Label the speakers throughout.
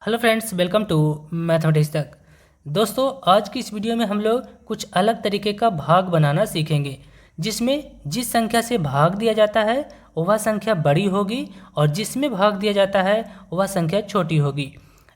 Speaker 1: Hello friends, welcome to mathematics तक। दोस्तों, आज की इस वीडियो में हम लोग कुछ अलग तरीके का भाग बनाना सीखेंगे, जिसमें जिस संख्या से भाग दिया जाता है वह संख्या बड़ी होगी और जिसमें भाग दिया जाता है वह संख्या छोटी होगी।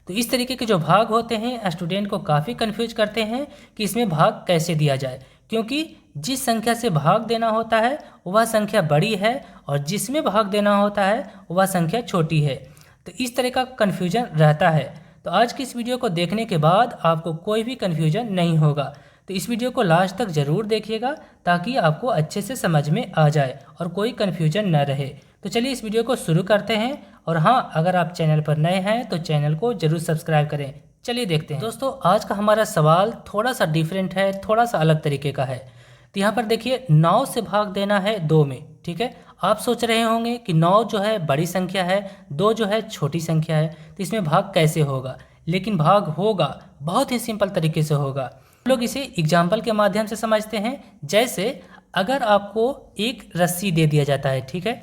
Speaker 1: तो इस तरीके के जो भाग होते हैं स्टूडेंट को काफ़ी कन्फ्यूज करते हैं कि इसमें भाग कैसे दिया जाए, क्योंकि जिस संख्या से भाग देना होता है वह संख्या बड़ी है और जिसमें भाग देना होता है वह संख्या छोटी है। तो इस तरह का कन्फ्यूजन रहता है। तो आज की इस वीडियो को देखने के बाद आपको कोई भी कन्फ्यूजन नहीं होगा। तो इस वीडियो को लास्ट तक ज़रूर देखिएगा ताकि आपको अच्छे से समझ में आ जाए और कोई कन्फ्यूजन न रहे। तो चलिए इस वीडियो को शुरू करते हैं। और हाँ, अगर आप चैनल पर नए हैं तो चैनल को ज़रूर सब्सक्राइब करें। चलिए देखते हैं। दोस्तों, आज का हमारा सवाल थोड़ा सा डिफरेंट है, थोड़ा सा अलग तरीके का है। तो यहाँ पर देखिए, 9 से भाग देना है 2 में। ठीक है, आप सोच रहे होंगे कि 9 जो है बड़ी संख्या है, 2 जो है छोटी संख्या है, तो इसमें भाग कैसे होगा। लेकिन भाग होगा, बहुत ही सिंपल तरीके से होगा। हम लोग इसे एग्जाम्पल के माध्यम से समझते हैं। जैसे अगर आपको एक रस्सी दे दिया जाता है, ठीक है,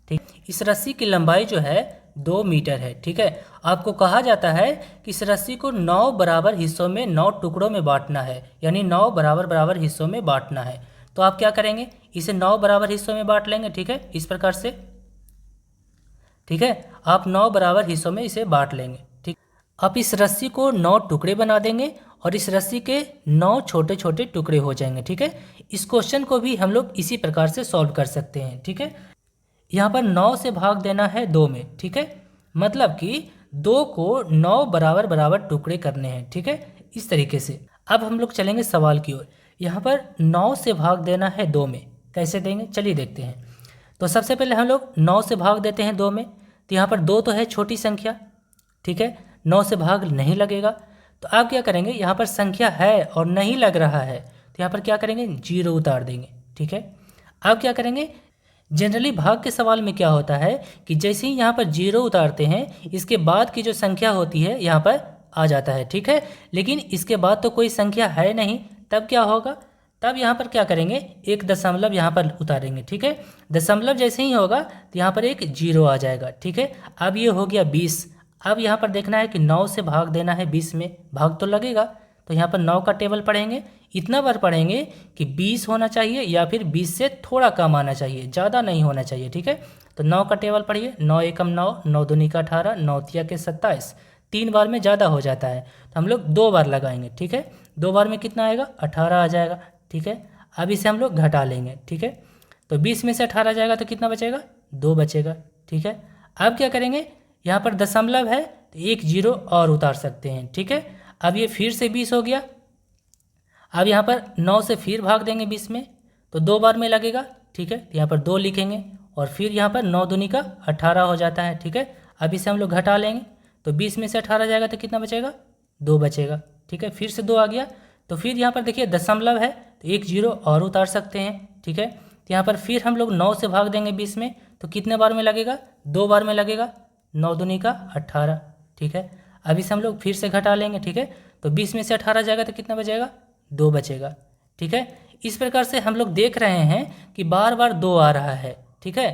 Speaker 1: ठीक, इस रस्सी की लंबाई जो है 2 मीटर है। ठीक है, आपको कहा जाता है कि इस रस्सी को 9 बराबर हिस्सों में 9 टुकड़ों में बांटना है, यानी 9 बराबर बराबर हिस्सों में बांटना है। तो आप क्या करेंगे, इसे 9 बराबर हिस्सों में बांट लेंगे। ठीक है, इस प्रकार से। ठीक है, आप 9 बराबर हिस्सों में इसे बांट लेंगे। ठीक, आप इस रस्सी को 9 टुकड़े बना देंगे और इस रस्सी के 9 छोटे छोटे टुकड़े हो जाएंगे। ठीक है, इस क्वेश्चन को भी हम लोग इसी प्रकार से सॉल्व कर सकते हैं। ठीक है, यहाँ पर 9 से भाग देना है 2 में। ठीक है, मतलब कि 2 को 9 बराबर बराबर टुकड़े करने हैं। ठीक है, इस तरीके से। अब हम लोग चलेंगे सवाल की ओर। यहाँ पर 9 से भाग देना है 2 में, कैसे देंगे चलिए देखते हैं। तो सबसे पहले हम लोग 9 से भाग देते हैं 2 में। तो यहाँ पर 2 तो है छोटी संख्या। ठीक है, 9 से भाग नहीं लगेगा। तो आप क्या करेंगे, यहाँ पर संख्या है और नहीं लग रहा है, तो यहाँ पर क्या करेंगे, 0 उतार देंगे। ठीक है, अब क्या करेंगे, जनरली भाग के सवाल में क्या होता है कि जैसे ही यहाँ पर 0 उतारते हैं, इसके बाद की जो संख्या होती है यहाँ पर आ जाता है। ठीक है, लेकिन इसके बाद तो कोई संख्या है नहीं, तब क्या होगा, तब यहाँ पर क्या करेंगे, एक दशमलव यहाँ पर उतारेंगे। ठीक है, दशमलव जैसे ही होगा तो यहाँ पर एक 0 आ जाएगा। ठीक है, अब ये हो गया 20। अब यहाँ पर देखना है कि 9 से भाग देना है 20 में, भाग तो लगेगा। तो यहाँ पर 9 का टेबल पढ़ेंगे, इतना बार पढ़ेंगे कि 20 होना चाहिए या फिर 20 से थोड़ा कम आना चाहिए, ज़्यादा नहीं होना चाहिए। ठीक है, तो 9 का टेबल पढ़िए, 9 एकम 9, 9 दूनी का 18, 9 तिया के 27। 3 बार में ज़्यादा हो जाता है तो हम लोग 2 बार लगाएंगे। ठीक है, 2 बार में कितना आएगा, 18 आ जाएगा। ठीक है, अब इसे हम लोग घटा लेंगे। ठीक है, तो 20 में से 18 जाएगा तो कितना बचेगा, 2 बचेगा। ठीक है, अब क्या करेंगे, यहाँ पर दशमलव है तो एक 0 और उतार सकते हैं। ठीक है, अब ये फिर से 20 हो गया। अब यहाँ पर 9 से फिर भाग देंगे 20 में, तो 2 बार में लगेगा। ठीक है, तो यहाँ पर 2 लिखेंगे और फिर यहाँ पर 9 दूनी का 18 हो जाता है। ठीक है, अब इसे हम लोग घटा लेंगे, तो 20 में से 18 जाएगा तो कितना बचेगा, 2 बचेगा। ठीक है, फिर से 2 आ गया। तो फिर यहाँ पर देखिए दशमलव है तो एक 0 और उतार सकते हैं। ठीक है, तो यहाँ पर फिर हम लोग 9 से भाग देंगे 20 में, तो कितने बार में लगेगा, 2 बार में लगेगा, 9 दूनी का 18। ठीक है, अब इसे हम लोग फिर से घटा लेंगे। ठीक है, तो 20 में से 18 जाएगा तो कितना बचेगा, 2 बचेगा। ठीक है, इस प्रकार से हम लोग देख रहे हैं कि बार बार 2 आ रहा है। ठीक है,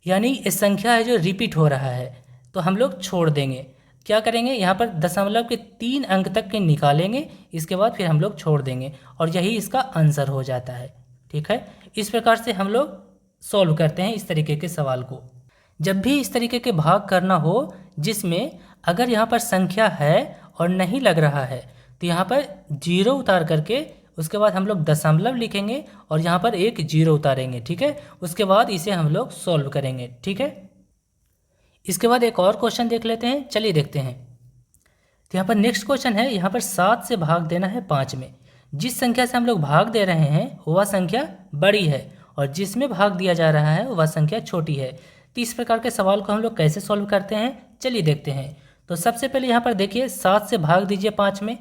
Speaker 1: यानी ये संख्या है जो रिपीट हो रहा है, तो हम लोग छोड़ देंगे। क्या करेंगे, यहाँ पर दशमलव के 3 अंक तक के निकालेंगे, इसके बाद फिर हम लोग छोड़ देंगे और यही इसका आंसर हो जाता है। ठीक है, इस प्रकार से हम लोग सॉल्व करते हैं इस तरीके के सवाल को। जब भी इस तरीके के भाग करना हो जिसमें अगर यहाँ पर संख्या है और नहीं लग रहा है, तो यहाँ पर 0 उतार करके उसके बाद हम लोग दशमलव लिखेंगे और यहाँ पर एक 0 उतारेंगे। ठीक है, उसके बाद इसे हम लोग सॉल्व करेंगे। ठीक है, इसके बाद एक और क्वेश्चन देख लेते हैं, चलिए देखते हैं। तो यहाँ पर नेक्स्ट क्वेश्चन है, यहाँ पर 7 से भाग देना है 5 में। जिस संख्या से हम लोग भाग दे रहे हैं वह संख्या बड़ी है और जिसमें भाग दिया जा रहा है वह संख्या छोटी है। तो इस प्रकार के सवाल को हम लोग कैसे सॉल्व करते हैं, चलिए देखते हैं। तो सबसे पहले यहाँ पर देखिए 7 से भाग दीजिए 5 में,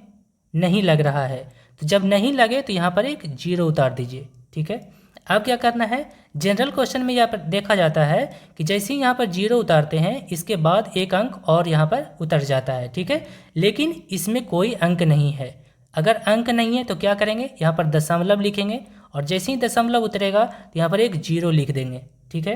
Speaker 1: नहीं लग रहा है, तो जब नहीं लगे तो यहाँ पर एक 0 उतार दीजिए। ठीक है, अब क्या करना है, जनरल क्वेश्चन में यहाँ पर देखा जाता है कि जैसे ही यहाँ पर 0 उतारते हैं इसके बाद एक अंक और यहाँ पर उतर जाता है। ठीक है, लेकिन इसमें कोई अंक नहीं है। अगर अंक नहीं है तो क्या करेंगे, यहाँ पर दशमलव लिखेंगे और जैसे ही दशमलव उतरेगा तो यहाँ पर एक 0 लिख देंगे। ठीक है,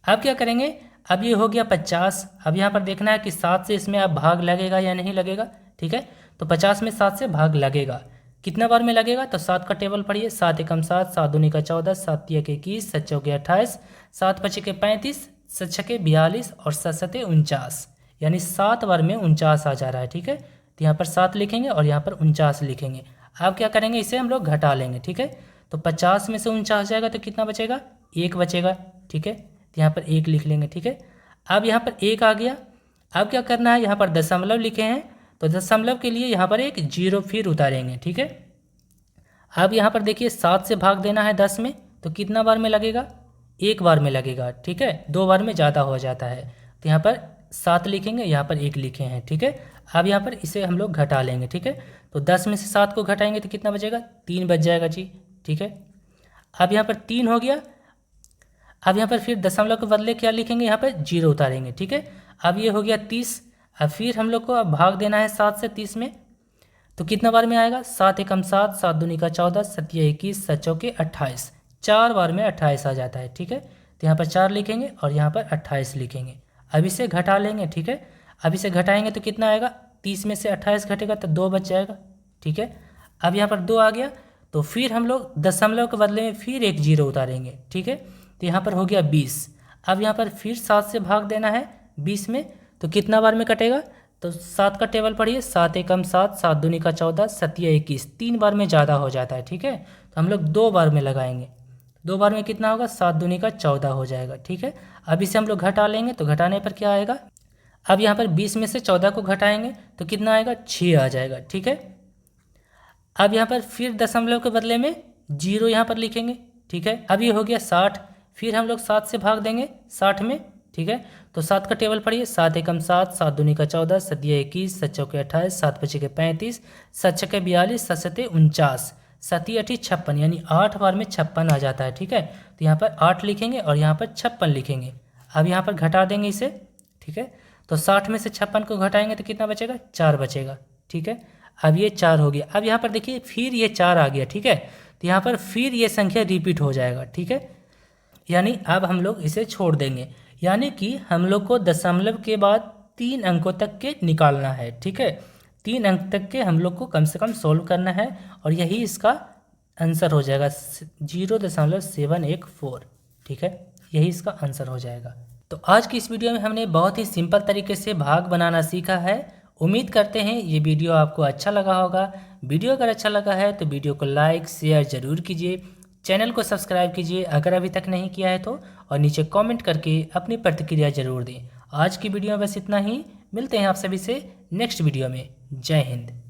Speaker 1: अब क्या करेंगे, अब ये हो गया 50। अब यहाँ पर देखना है कि 7 से इसमें अब भाग लगेगा या नहीं लगेगा। ठीक है, तो 50 में 7 से भाग लगेगा। कितना बार में लगेगा, तो 7 का टेबल पढ़िए। 7 एकम 7, 7 दूनी का 14, 7 तिया के 21, 7 चौके 28, 7 पचे के 35, 7 छके 42 और 7 सते 49, यानी 7 बार में 49 आ जा रहा है। ठीक है, तो यहाँ पर 7 लिखेंगे और यहाँ पर 49 लिखेंगे। अब क्या करेंगे, इसे हम लोग घटा लेंगे। ठीक है, तो 50 में से 49 जाएगा तो कितना बचेगा, 1 बचेगा। ठीक है, तो यहाँ पर 1 लिख लेंगे। ठीक है, अब यहाँ पर 1 आ गया। अब क्या करना है, यहाँ पर दशमलव लिखे हैं तो दशमलव के लिए यहाँ पर एक 0 फिर उतारेंगे। ठीक है, अब यहाँ पर देखिए 7 से भाग देना है 10 में, तो कितना बार में लगेगा, 1 बार में लगेगा। ठीक है, 2 बार में ज़्यादा हो जाता है, तो यहाँ पर 7 लिखेंगे, यहाँ पर 1 लिखे हैं। ठीक है, अब यहाँ पर इसे हम लोग घटा लेंगे। ठीक है, तो 10 में से 7 को घटाएंगे तो कितना बचेगा, 3 बच जाएगा जी। ठीक है, अब यहाँ पर 3 हो गया। अब यहाँ पर फिर दशमलव के बदले क्या लिखेंगे, यहाँ पर 0 उतारेंगे। ठीक है, अब ये हो गया 30। अब फिर हम लोग को अब भाग देना है 7 से 30 में, तो कितना बार में आएगा, 7 एकम 7, 7 दूनी का 14, 7 या 21, 7 चौके 28, 4 बार में 28 आ जाता है। ठीक है, तो यहाँ पर 4 लिखेंगे और यहाँ पर 28 लिखेंगे। अब इसे घटा लेंगे। ठीक है, अब इसे घटाएंगे तो कितना आएगा, 30 में से 28 घटेगा तो 2 बच जाएगा। ठीक है, अब यहाँ पर 2 आ गया, तो फिर हम लोग दशमलव के बदले में फिर एक 0 उतारेंगे। ठीक है, तो यहाँ पर हो गया 20। अब यहाँ पर फिर 7 से भाग देना है 20 में, तो कितना बार में कटेगा, तो 7 का टेबल पढ़िए। 7 एकम 7, 7 दूनी का 14, 7 या 21, 3 बार में ज़्यादा हो जाता है। ठीक है, तो हम लोग 2 बार में लगाएंगे। 2 बार में कितना होगा, 7 दूनी का 14 हो जाएगा। ठीक है, अब इसे हम लोग घटा लेंगे, तो घटाने पर क्या आएगा, अब यहाँ पर 20 में से 14 को घटाएंगे तो कितना आएगा, 6 आ जाएगा। ठीक है, अब यहाँ पर फिर दशमलव के बदले में 0 यहाँ पर लिखेंगे। ठीक है, अब ये हो गया 60। फिर हम लोग 7 से भाग देंगे 60 में। ठीक है, तो 7 का टेबल पढ़िए। 7 एकम 7, 7 दूनी का 14, 7 या 21, 7 चौके 28, 7 पचे के 35, 7 छके 42, 7 सते 49, 7 अठी 56, यानी 8 बार में 56 आ जाता है। ठीक है, तो यहाँ पर 8 लिखेंगे और यहाँ पर 56 लिखेंगे। अब यहाँ पर घटा देंगे इसे। ठीक है, तो 60 में से 56 को घटाएंगे तो कितना बचेगा, 4 बचेगा। ठीक है, अब ये 4 हो गया। अब यहाँ पर देखिए फिर ये 4 आ गया। ठीक है, तो यहाँ पर फिर ये संख्या रिपीट हो जाएगा। ठीक है, यानी अब हम लोग इसे छोड़ देंगे, यानी कि हम लोग को दशमलव के बाद 3 अंकों तक के निकालना है। ठीक है, 3 अंक तक के हम लोग को कम से कम सोल्व करना है और यही इसका आंसर हो जाएगा 0.714। ठीक है, यही इसका आंसर हो जाएगा। तो आज की इस वीडियो में हमने बहुत ही सिंपल तरीके से भाग बनाना सीखा है। उम्मीद करते हैं ये वीडियो आपको अच्छा लगा होगा। वीडियो अगर अच्छा लगा है तो वीडियो को लाइक शेयर ज़रूर कीजिए, चैनल को सब्सक्राइब कीजिए अगर अभी तक नहीं किया है तो, और नीचे कमेंट करके अपनी प्रतिक्रिया ज़रूर दें। आज की वीडियो में बस इतना ही, मिलते हैं आप सभी से नेक्स्ट वीडियो में। जय हिंद।